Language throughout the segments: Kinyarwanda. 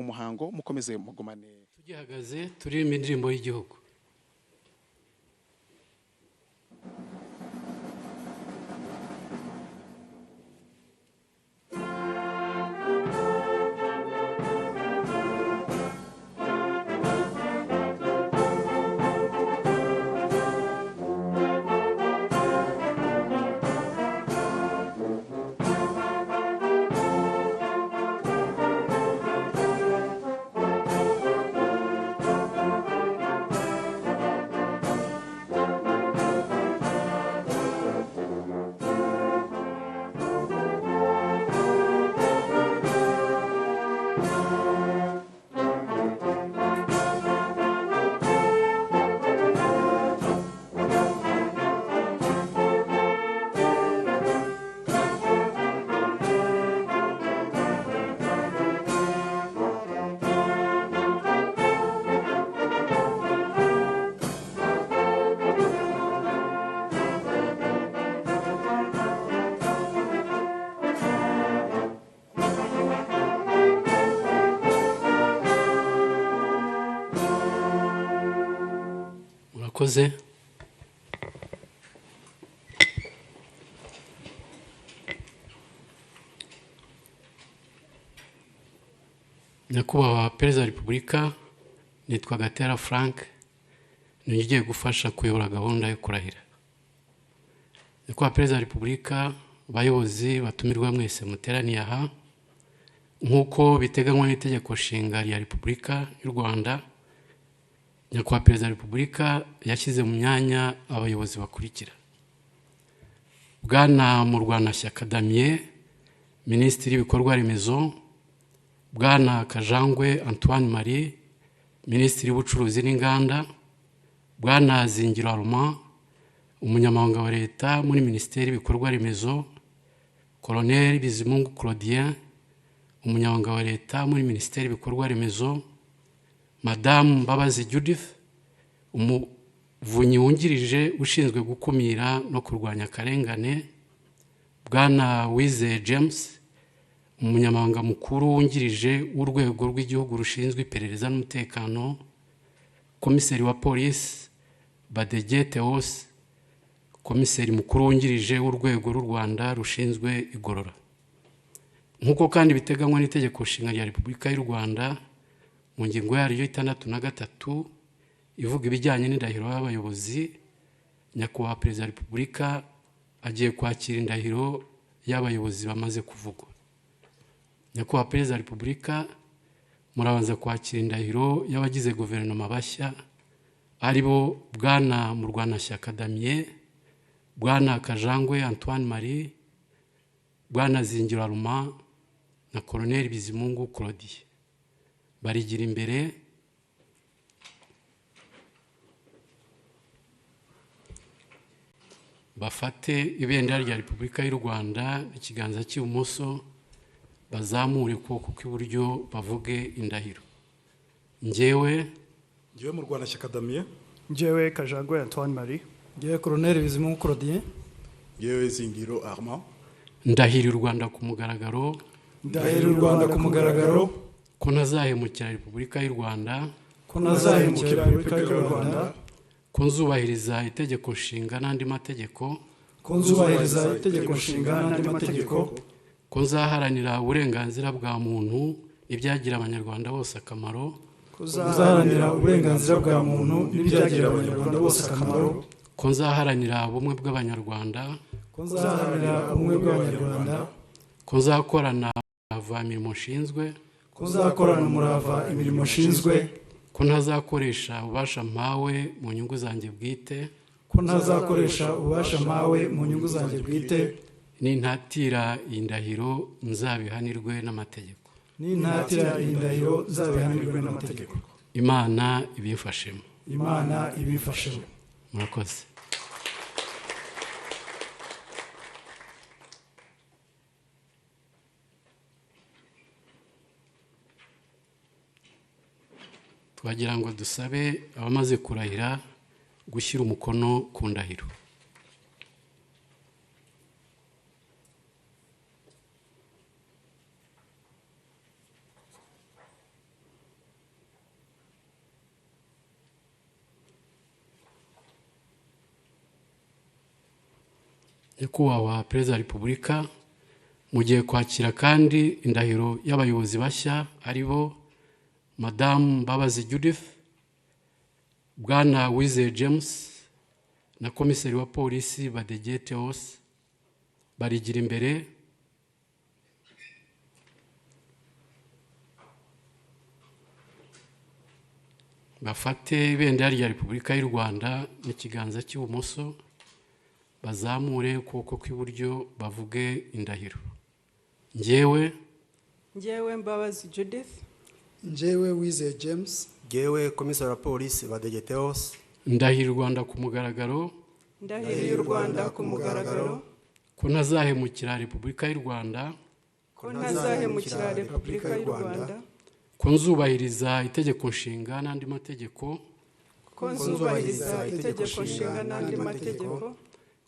umuhango mukomeze mugumane. Tugihagaze turirimba indirimbo y'igihugu. Murakoze. Nyakubahwa Perezida wa Repubulika, nitwa Gatera Frank, ngiye gufasha kuyobora gahunda yo kurahira. Nyakubahwa Perezida wa Repubulika, bayobozi batumirwa mwese muteraniye aha, nk'uko biteganywa n'itegeko nshinga rya Repubulika y'u Rwanda, Nyakubahwa Perezida wa Repubulika yashyize mu myanya abayobozi bakurikira: Bwana Murwanashyaka Damien, Minisitiri w'ibikorwa remezo; Bwana Kajangwe Antoine Marie, Minisitiri w'ubucuruzi n'inganda; Bwana Zingiro Armand, Umunyamabanga wa Leta muri Minisiteri y'ibikorwa remezo; Colonel Bizimungu Claudien, Umunyamabanga wa Leta muri Minisiteri y'ibikorwa remezo; Madame Mbabazi Judith, Umuvunyi wungirije ushinzwe gukumira no kurwanya akarengane; Bwana Wize James, Umunyamabanga mukuru wungirije w'urwego rw'igihugu rushinzwe iperereza n'umutekano; Komiseri wa Polisi Badege Theos, Komiseri mukuru wungirije w'urwego rw'u Rwanda rushinzwe igorora. Nk'uko kandi biteganywa n'itegeko nshinga rya Repubulika y'u Rwanda mu ngingo yaryo 63 ivuga ibijyanye n'indahiro y'abayobozi, Nyakubahwa Perezida wa Repubulika agiye kwakira indahiro y'abayobozi bamaze kuvugwa. Nyakubahwa Perezida wa Repubulika, murabanza kwakira indahiro y'abagize guverinoma bashya, ari bo Bwana Murwanashyaka Damien, Bwana Kajangwe Antoine Marie, Bwana Zingiro Armand na Colonel Bizimungu Claudien. Barigira imbere bafate ibendera rya Repubulika y'u Rwanda ikiganza cy'ibumoso, bazamure ukuboko kw'iburyo bavuge indahiro. Njyewe Murwanashyaka Damien, njyewe Kajangwe Antoine Marie, njyewe Colonel Bizimungu Claudien, njyewe Zingiro Armand, ndahirira u Rwanda ku mugaragaro, ndahirira u Rwanda ku mugaragaro ko ntazahemukira Repubulika y'u Rwanda, ko ntazahemukira Repubulika y'u Rwanda, ko nzubahiriza itegeko nshinga n'andi mategeko, ko nzubahiriza itegeko nshinga n'andi mategeko, ko nzaharanira uburenganzira bwa muntu n'ibyagira abanyarwanda bose akamaro, ko nzaharanira uburenganzira bwa muntu n'ibyagira abanyarwanda bose akamaro, ko nzaharanira ubumwe bw'abanyarwanda, ko nzaharanira ubumwe bw'abanyarwanda, ko nzakorana umurava imirimo nshinzwe, ko nzakorana umurava imirimo nshinzwe, ko ntazakoresha ububasha mpawe mu nyungu zanjye bwite, ko ntazakoresha ububasha mpawe mu nyungu zanjye bwite, n'intatira iyi ndahiro nzabihanirwe n'amategeko. n'intatira iyi ndahiro nzabihanirwe n'amategeko. Imana ibifashemo. Imana ibifashemo. Murakoze. Twagira ngo dusabe abamaze kurahira gushyira umukono ku ndahiro. nyakubahwa perezida wa repubulika mugiye kwakira kandi indahiro y'abayobozi bashya ari bo madamu Mbabazi Judith, bwana Wizeye James na komiseri wa polisi Badege Theos barigira imbere. Bafate ibendera rya Repubulika y'u Rwanda n'ikiganza cy'ibumoso, bazamure ukuboko kw'iburyo bavuge indahiro. Njyewe Mbabazi Judith, njyewe Wizeye James, njyewe komiseri wa polisi Badege Theos, ndahira u Rwanda ku mugaragaro ko ntazahemukira Repubulika y'u Rwanda, ko nzubahiriza itegeko nshinga n'andi mategeko,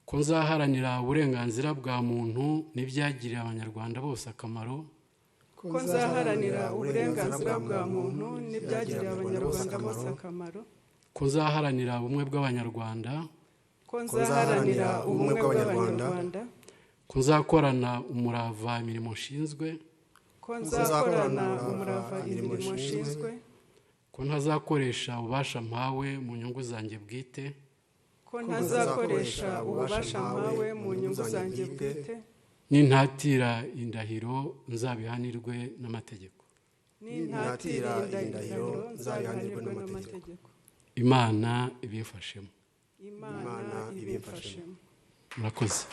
ko nzaharanira uburenganzira bwa muntu n'ibyagirira abanyarwanda bose akamaro, ko nzaharanira ubumwe bw'abanyarwanda, ko nzakorana umurava imirimo nshinzwe, ko ntazakoresha ububasha mpawe mu nyungu zanjye bwite, nintatira indahiro nzabihanirwe n'amategeko. Imana ibifashemo. Murakoze.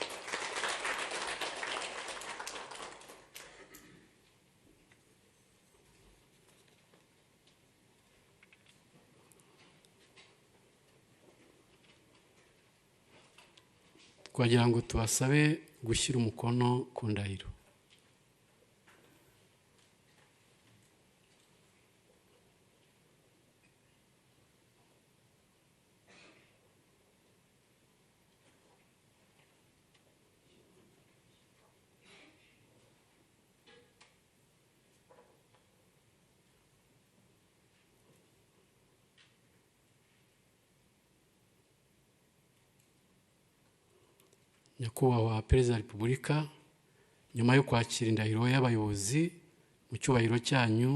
Twagira ngo tubasabe gushyira umukono ku ndahiro. Nyakubahwa perezida wa repubulika, nyuma yo kwakira indahiro y'abayobozi mu cyubahiro cyanyu,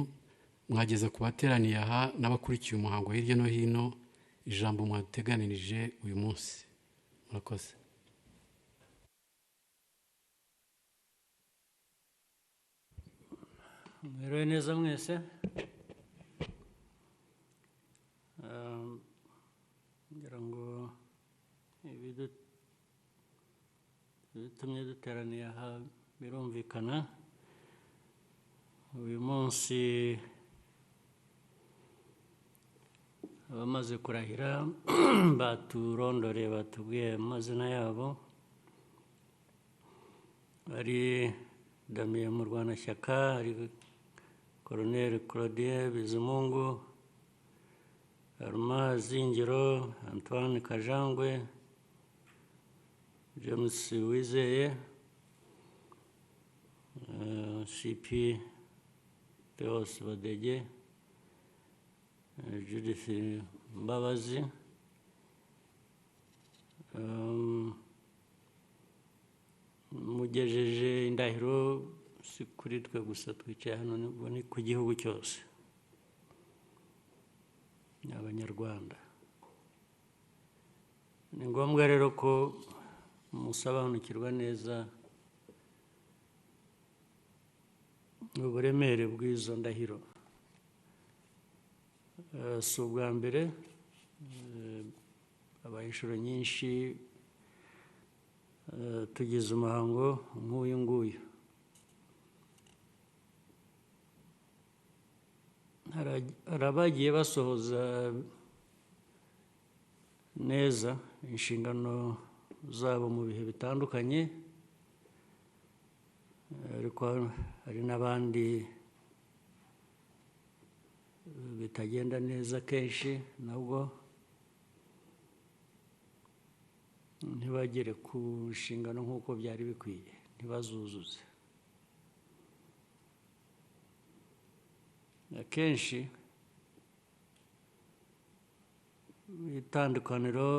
mwageza ku bateraniye aha n'abakurikiye umuhango hirya no hino ijambo mwaduteganirije uyu munsi. Murakoze. Mwiriwe neza mwese. Ngira ngo ibitumye duteraniye aha birumvikana. Uyu munsi abamaze kurahira baturondoreye batubwiye amazina yabo. Ari Damien Murwanashyaka, ari Colonel Claudien Bizimungu, Armand Zingiro, Antoine Kajangwe, James Wizeye, CP Theos Badege, Judith Mbabazi, mugejeje indahiro si kuri twe gusa twicaye hano, ni ku gihugu cyose, ni abanyarwanda. Ni ngombwa rero ko musobanukirwa neza uburemere bw'izo ndahiro. Si ubwa mbere, habaye inshuro nyinshi tugize umuhango nk'uyu nguyu. Hari abagiye basohoza neza inshingano zabo mu bihe bitandukanye, ariko hari n'abandi bitagenda neza kenshi, nabwo ntibagere ku nshingano nk'uko byari bikwiye, ntibazuzuze. Akenshi itandukaniro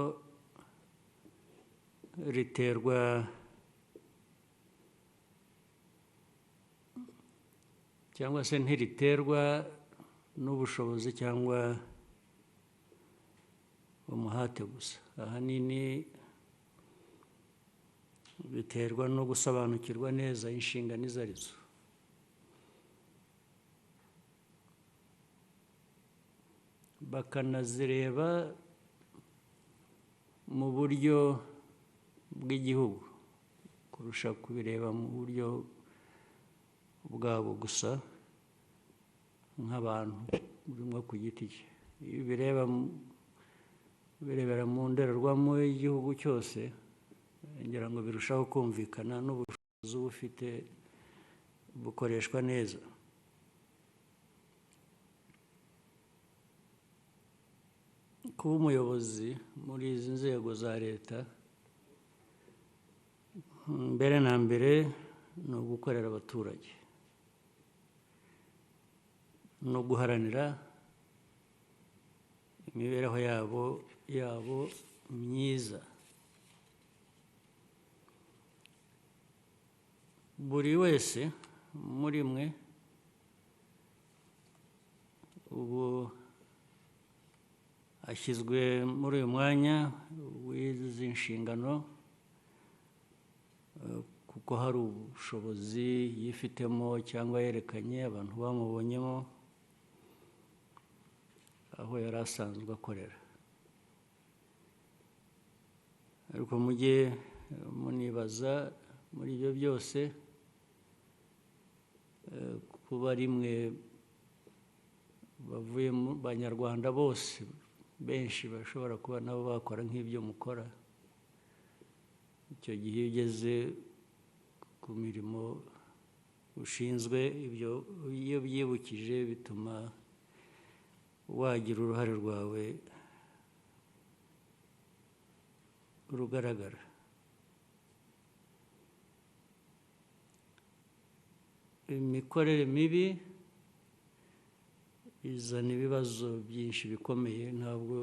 riterwa cyangwa se ntiriterwa n'ubushobozi cyangwa umuhate gusa, ahanini biterwa no gusobanukirwa neza inshingano izo ari zo. Bakanazireba mu buryo bw'igihugu kurusha kubireba mu buryo bwabo gusa nk'abantu burimo ku giti cye. Iyo birebera mu ndorerwamo y'igihugu cyose, ngira ngo birushaho kumvikana n'ubushobozi bufite bukoreshwa neza. Kuba umuyobozi muri izi nzego za leta, mbere na mbere ni ugukorera abaturage no guharanira imibereho yabo myiza. Buri wese muri mwe ubu ashyizwe muri uyu mwanya w'izi nshingano kuko hari ubushobozi yifitemo cyangwa yerekanye, abantu bamubonyemo aho yari asanzwe akorera. Ariko mujye munibaza muri ibyo byose kuba rimwe bavuye mu banyarwanda bose benshi bashobora kuba nabo bakora nk'ibyo mukora. Icyo gihe iyo ugeze ku mirimo ushinzwe, ibyo iyo byibukije bituma wagira uruhare rwawe rugaragara. Imikorere mibi izana ibibazo byinshi bikomeye. Ntabwo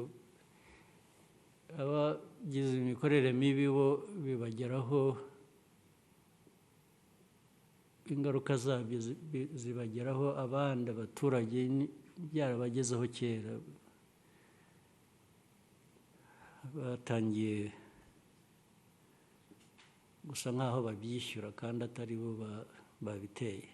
abagize imikorere mibi bo bibageraho, ingaruka zabyo zibageraho abandi abaturage byarabagezeho kera, batangiye gusa nk'aho babyishyura kandi atari bo babiteye.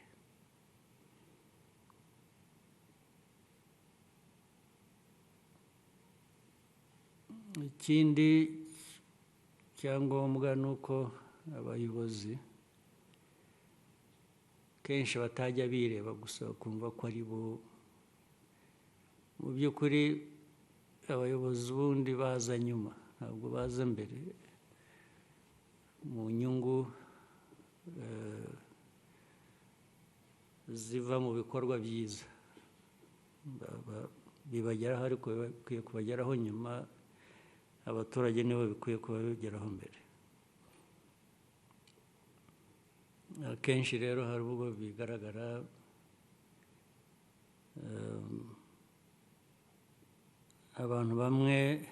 Ikindi cyangombwa ni uko abayobozi kenshi batajya bireba gusa bakumva ko ari bo. Mu by'ukuri abayobozi ubundi baza nyuma, ntabwo baza mbere, mu nyungu ziva mu bikorwa byiza bibageraho, ariko bikwiye kubageraho nyuma. Abaturage nibo bikwiye kuba bigeraho mbere. Akenshi rero hari ubwo bigaragara abantu bamwe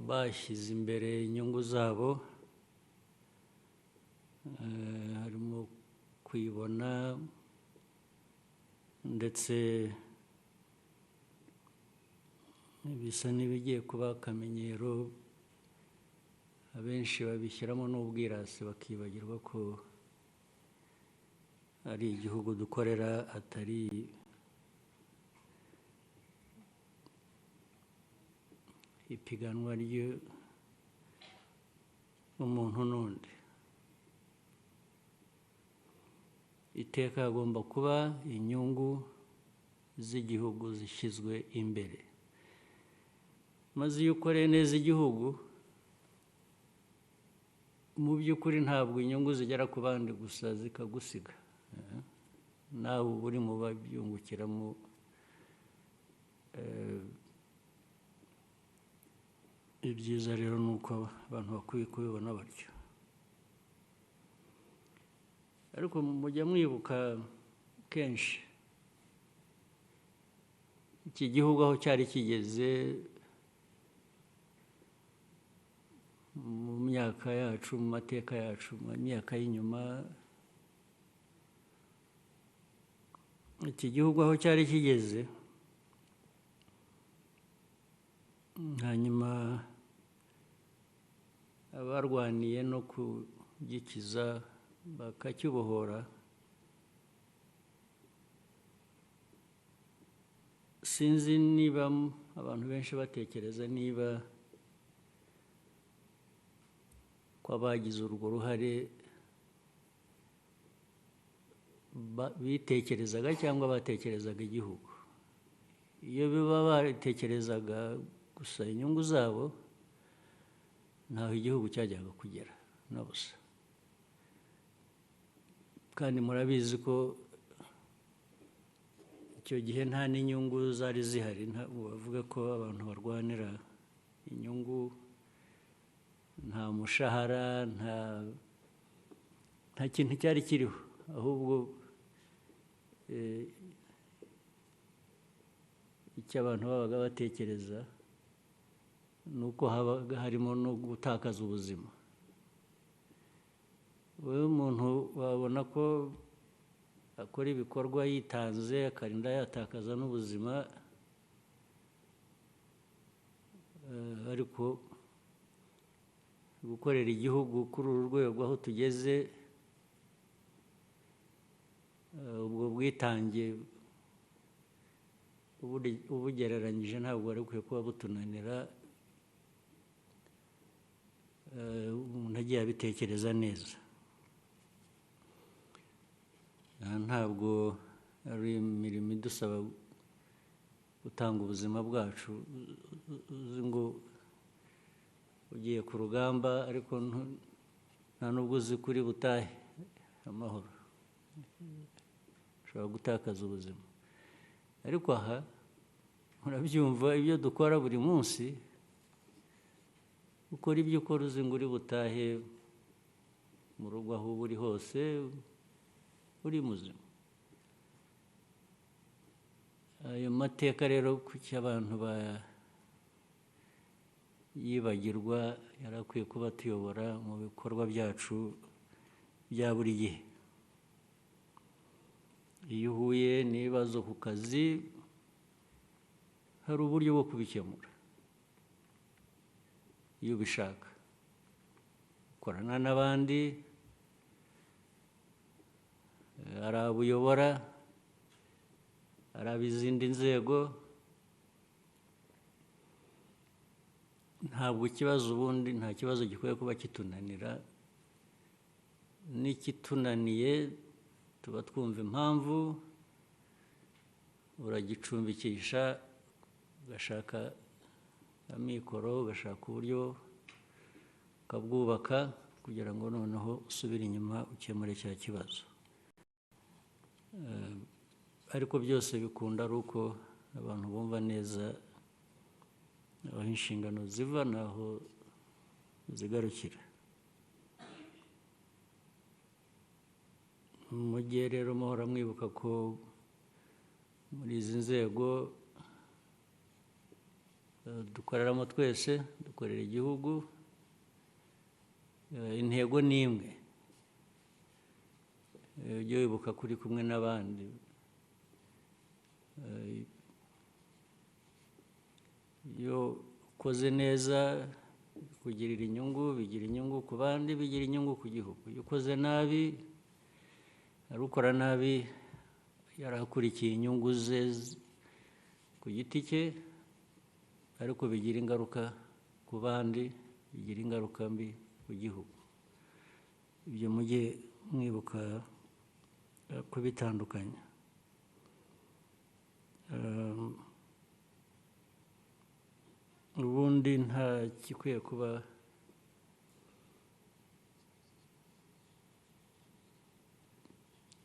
bashyize imbere inyungu zabo, harimo kwibona ndetse bisa n'ibigiye kuba akamenyero. Abenshi babishyiramo n'ubwirasi bakibagirwa ko ari igihugu dukorera, atari ipiganwa ry'umuntu n'undi. Iteka hagomba kuba inyungu z'igihugu zishyizwe imbere, maze iyo ukoreye neza igihugu, mu by'ukuri ntabwo inyungu zigera ku bandi gusa zikagusiga, nawe uba uri mu babyungukiramo. Ibyiza rero ni uko abantu bakwiye kubibona batyo. Ariko mujya mwibuka kenshi iki gihugu aho cyari kigeze mu myaka yacu, mu mateka yacu, mu myaka y'inyuma, iki gihugu aho cyari kigeze, hanyuma abarwaniye no kugikiza bakakibohora, sinzi niba abantu benshi batekereza niba ko abagize urwo ruhare bitekerezaga cyangwa batekerezaga igihugu. Iyo biba batekerezaga gusa inyungu zabo, ntaho igihugu cyajyaga kugera na busa. Kandi murabizi ko icyo gihe nta n'inyungu zari zihari, bavuga ko abantu barwanira inyungu, nta mushahara, nta kintu cyari kiriho, ahubwo icyo abantu babaga batekereza ni uko habaga harimo no gutakaza ubuzima. wowe umuntu wabona ko akora ibikorwa yitanze akarinda yatakaza n'ubuzima, ariko gukorera igihugu kuri uru rwego aho tugeze, ubwo bwitange ubugereranyije ntabwo wari ukwiye kuba butunanira. Umuntu agiye abitekereza neza, ntabwo ari imirimo idusaba gutanga ubuzima bwacu. Uzi ngo ugiye ku rugamba ariko nta nubwo uzi kuri butahe amahoro, ushobora gutakaza ubuzima. Ariko aha murabyumva, ibyo dukora buri munsi, ukora ibyo ukora uzi ngo uri butahe mu rugo aho uba uri hose uri muzima. Ayo mateka rero kuki abantu yibagirwa, yari akwiye kuba tuyobora mu bikorwa byacu bya buri gihe. Iyo uhuye n'ibibazo ku kazi, hari uburyo bwo kubikemura iyo ubishaka. Ukorana n'abandi, hari abo uyobora, hari ab'izindi nzego. Ntabwo ikibazo ubundi, nta kibazo gikwiye kuba kitunanira. N'ikitunaniye tuba twumva impamvu, uragicumbikisha, ugashaka amikoro, ugashaka uburyo ukabwubaka kugira ngo noneho usubire inyuma ukemure cya kibazo. Ariko byose bikunda ari uko abantu bumva neza aho inshingano ziva n'aho zigarukira. Mujye rero muhora mwibuka ko muri izi nzego dukoreramo twese, dukorera igihugu, intego ni imwe. Ujye wibuka ko uri kumwe n'abandi. Iyo ukoze neza bikugirira inyungu, bigira inyungu ku bandi, bigira inyungu ku gihugu. Iyo ukoze nabi, ari ukora nabi yari akurikiye inyungu ze ku giti cye, ariko bigira ingaruka ku bandi, bigira ingaruka mbi ku gihugu. Ibyo mujye mwibuka kubitandukanya. Ubundi nta gikwiye kuba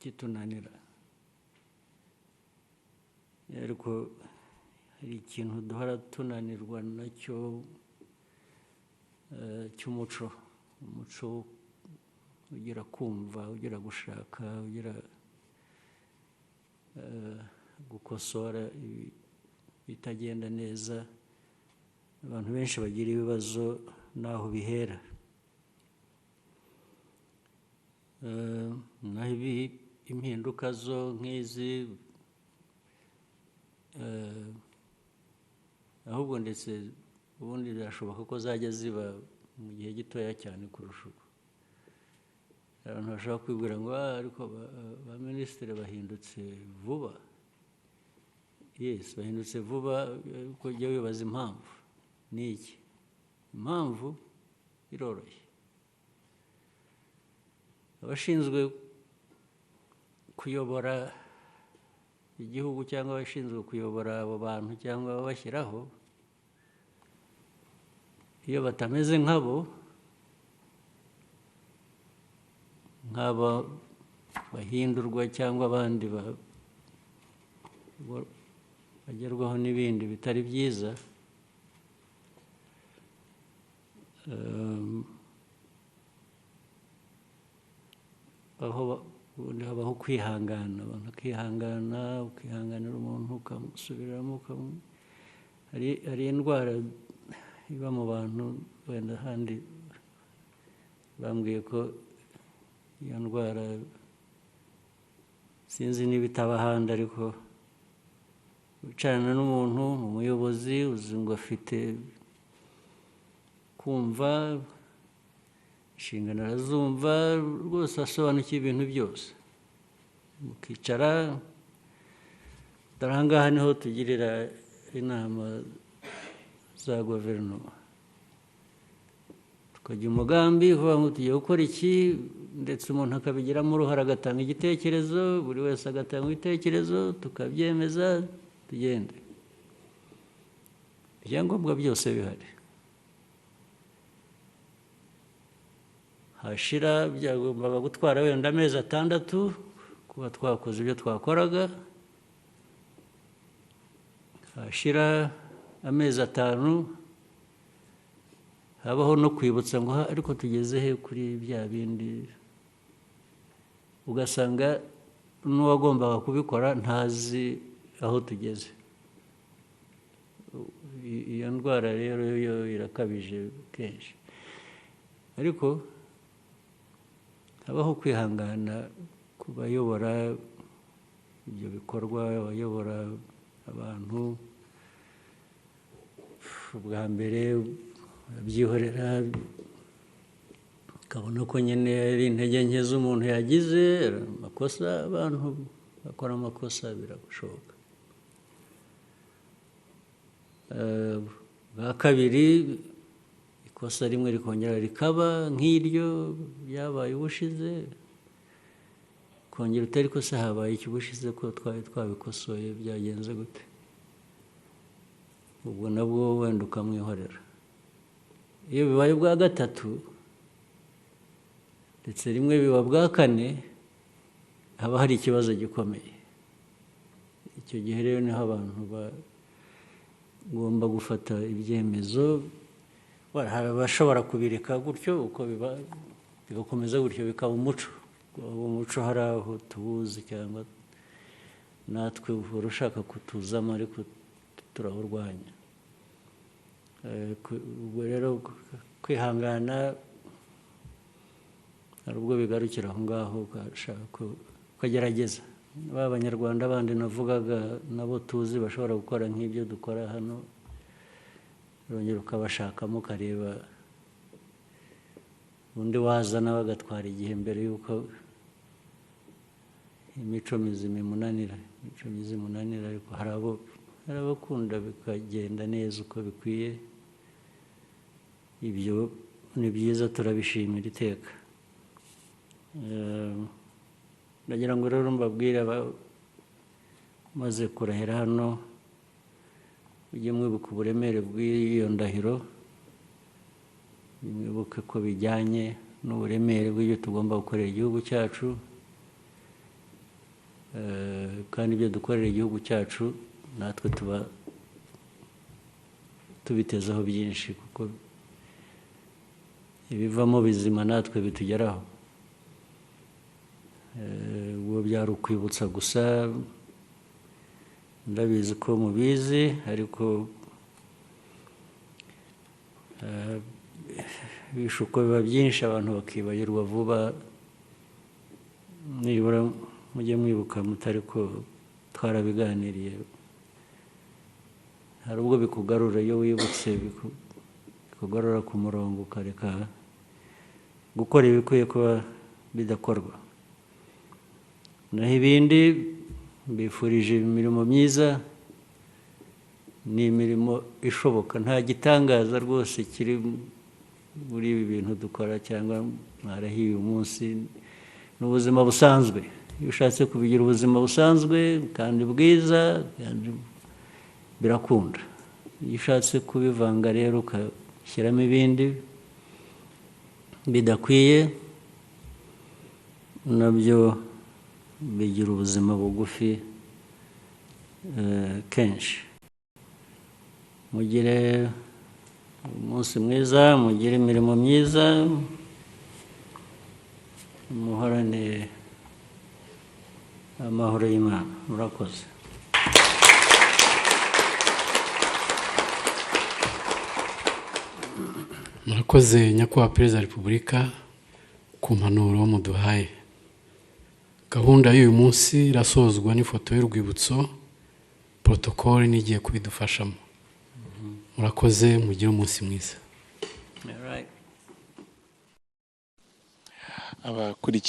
kitunanira, ariko hari ikintu duhora tunanirwa nacyo cy'umuco. Umuco ugira kumva, ugira gushaka, ugira gukosora bitagenda neza. Abantu benshi bagira ibibazo n'aho bihera. Naho impinduka zo nk'izi ahubwo ndetse ubundi birashoboka ko zajya ziba mu gihe gitoya cyane kurusha ubu. Abantu bashobora kwibwira ngo ariko ba minisitiri bahindutse vuba. Yes, bahindutse vuba, ariko jya wibaza impamvu ni iki. Impamvu iroroshye. Abashinzwe kuyobora igihugu cyangwa abashinzwe kuyobora abo bantu cyangwa ababashyiraho, iyo batameze nk'abo bahindurwa cyangwa abandi bagerwaho n'ibindi bitari byiza, ubundi habaho kwihangana, abantu bakihangana, ukihanganira umuntu ukamusubiramo. Hari indwara iba mu bantu, wenda ahandi bambwiye ko iyo ndwara sinzi niba itaba ahandi, ariko wicarana n'umuntu, umuyobozi uzi ngo afite kumva, inshingano arazumva rwose, asobanukiwe ibintu byose, mukicara. dore aha ngaha niho tugirira inama za guverinoma, tukajya umugambi uvuga ngo tugiye gukora iki, ndetse umuntu akabigiramo uruhare, agatanga igitekerezo, buri wese agatanga ibitekerezo, tukabyemeza, tugende. Ibyangombwa byose bihari. Hashira byagombaga gutwara wenda amezi 6 kuba twakoze ibyo twakoraga. Hashira amezi 5 habaho no kwibutsa ngo ariko tugeze he kuri bya bindi, ugasanga n'uwagombaga kubikora ntazi aho tugeze. Iyo ndwara rero yo irakabije kenshi, ariko habaho kwihangana ku bayobora ibyo bikorwa, abayobora abantu. Ubwa mbere babyihorera, ukabona ko nyine ari intege nke z'umuntu yagize, amakosa, abantu bakora amakosa, birashoboka. Bwa kabiri ikosa rimwe rikongera rikaba nk'iryo byabaye ubushize, kongera utari kosa habaye iki ubushize ko twari twabikosoye, byagenze gute? Ubwo nabwo wenda ukamwihorera. Iyo bibaye bwa gatatu ndetse rimwe biba bwa kane, haba hari ikibazo gikomeye. Icyo gihe rero niho abantu bagomba gufata ibyemezo. Hari abashobora kubireka gutyo uko biba, bigakomeza gutyo bikaba umuco. Umuco hari aho tuwuzi, cyangwa natwe uhora ushaka kutuzamo, ariko turawurwanya. Ubwo rero kwihangana hari ubwo bigarukira aho ngaho, ukagerageza. Abanyarwanda bandi navugaga nabo tuzi bashobora gukora nk'ibyo dukora hano, urongera ukabashakamo, ukareba undi wazana bagatwara igihe mbere y'uko imico mizima imunanira. Ariko hari abakunda bikagenda neza uko bikwiye. Ibyo ni byiza, turabishimira iteka. Ndagira ngo rero mbabwire maze kurahira hano, ujye mwibuka uburemere bw'iyo ndahiro, mwibuke ko bijyanye n'uburemere bw'ibyo tugomba gukorera igihugu cyacu, kandi ibyo dukorera igihugu cyacu natwe tuba tubitezeho byinshi, kuko ibivamo bizima natwe bitugeraho. Ubwo byari ukwibutsa gusa, ndabizi ko mubizi, ariko ibishuko biba byinshi, abantu bakibagirwa vuba. Nibura mujye mwibuka mutari ko twarabiganiriye hari ubwo bikugarura iyo wibutse bikugarura ku murongo ukareka gukora ibikwiye kuba bidakorwa. Naho ibindi mbifurije imirimo myiza, ni imirimo ishoboka, nta gitangaza rwose kiri muri ibi bintu dukora cyangwa mwarahiye uyu munsi. Ni ubuzima busanzwe, iyo ushatse kubigira ubuzima busanzwe kandi bwiza kandi birakunda. Iyo ushatse kubivanga rero ugashyiramo ibindi bidakwiye, nabyo bigira ubuzima bugufi kenshi. Mugire umunsi mwiza, mugire imirimo myiza, muhorane amahoro y'Imana. Murakoze. Murakoze nyakubahwa Perezida wa Repubulika ku mpanuro muduhaye. Gahunda y'uyu munsi irasozwa n'ifoto y'urwibutso, protokole nigiye kubidufashamo. Murakoze, mugire umunsi mwiza. All right. abakurikiye